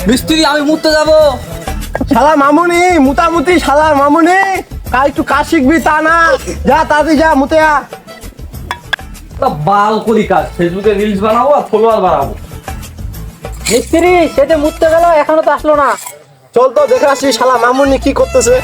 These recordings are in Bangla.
মিস্ত্রি আমি মুততে যাব। শালা মামুনি মুতামুতি, শালা মামুনি কাল একটু কাজ শিখবি তা না, যা তাড়াতাড়ি যা মুতে আ। বাল করি কাজ, ফেসবুকে রিলস বানাবো আর ফলোয়ার বাড়াবো। মিস্ত্রি সেটা মুততে গেল, এখনো তো আসলো না। চল তো দেখে আসি শালা মামুনি কি করতেছে।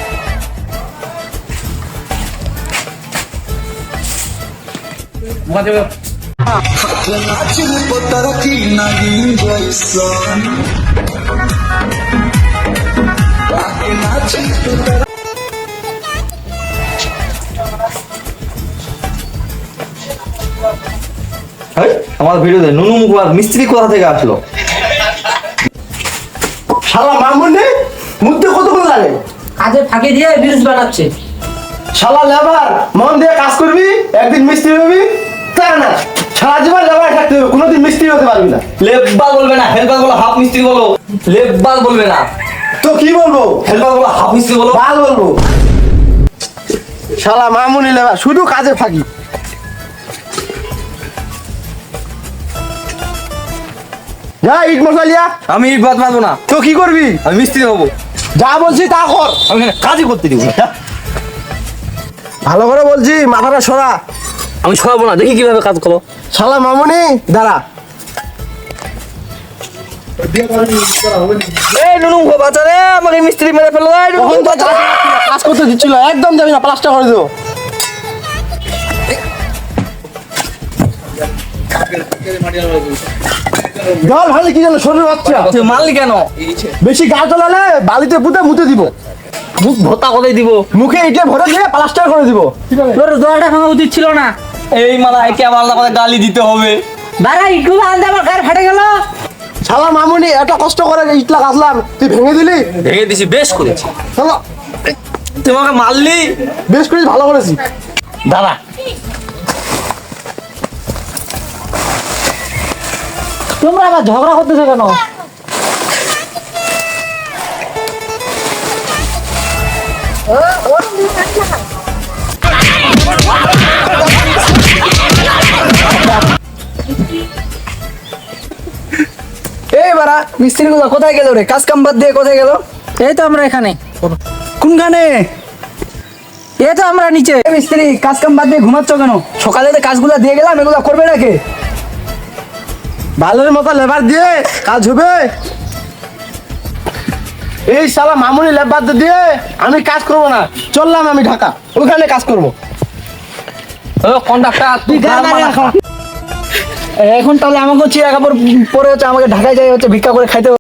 আমার ভিডিওতে নুনু মুখোয়ার মিস্ত্রি কোথা থেকে আসলো? শালা মামুনি মুতে কতক্ষণ লাগে? কাজে ফাঁকি দিয়ে রিলস বানাচ্ছে। শালা লেবার মন দিয়ে কাজ করবি, একদিন মিস্ত্রি হবি। তা না, সারা জীবন লেবার থাকতে হবে, কোনোদিন মিস্ত্রি হতে পারবি না। লেব্বাল বলবে না, হেল্পার বলো, হাফ মিস্ত্রি বলো। লেব্বাল বলবে না, তো কি বলবো? হেল্পার বলো, হাফ মিস্ত্রি বলো। বাল বলবো। শালা মামুনি লেবার শুধু কাজে ফাঁকি। যা ইট মশালিয়া। আমি বাদ মানবো না, তো কি করবি? আমি মিস্ত্রি হবো। যা বলছি তা কর। আমি এখানে কাজই করতে দিব না। ভালো করে বলছি, মাথাটা সরা। আমি ছড়াবো না, দেখি কিভাবে কাজ করো। শালা মামুনি দাঁড়া। এই নুনু মুখো বাচ্চারে, আমাকে মিস্ত্রি মেরে ফেলো। তখন তো কাজ করতে দিচ্ছিল, একদম যাবি না, প্লাস্টার করে দেবো। জল ভালো কি জানো শরীর বাচ্চা, তুই মারলি কেন? বেশি গা জ্বলালে বালিতে পুঁতে মুতে দিব, মুখ ভোতা কোথায় দিব? মুখে ইটে ভরে দিয়ে প্লাস্টার করে দিব। তোর দোয়াটা ভাঙা উচিত ছিল না। এই মালা একে আলাদা করে গালি দিতে হবে। দাঁড়া, ইটগুলো আনতে আমার গায়ে ফাটে গেল। শালা মামুনি এত কষ্ট করে ইটলা গাছলাম, তুই ভেঙে দিলি। ভেঙে দিছি, বেশ করেছি। চলো, তুই আমাকে মারলি। বেশ করেছি, ভালো করেছি। দাঁড়া, তোমরা আবার ঝগড়া করতেছো কেন? এই বাড়া মিস্ত্রি গুলো কোথায় গেল রে? কাজ কাম বাদ দিয়ে কোথায় গেল? এই তো আমরা এখানে। কোনখানে? এই তো আমরা নিচে। এই মিস্ত্রি কাজ কাম বাদ দিয়ে ঘুমাচ্ছ কেন? সকালে যে কাজগুলো দিয়ে গেলাম এগুলো করবে নাকি? ভালোর মতো লেবার দিয়ে কাজ হবে? এই শালা মামুনি লেবার দিয়ে আমি কাজ করবো না, চললাম আমি ঢাকা, ওখানে কাজ করবো। ও কন্ডাক্টর, তুই এখন তাহলে আমাকে চিরা কাপড় পরে হচ্ছে আমাকে ঢাকায় যাই হচ্ছে ভিক্ষা করে খাইতে হবে।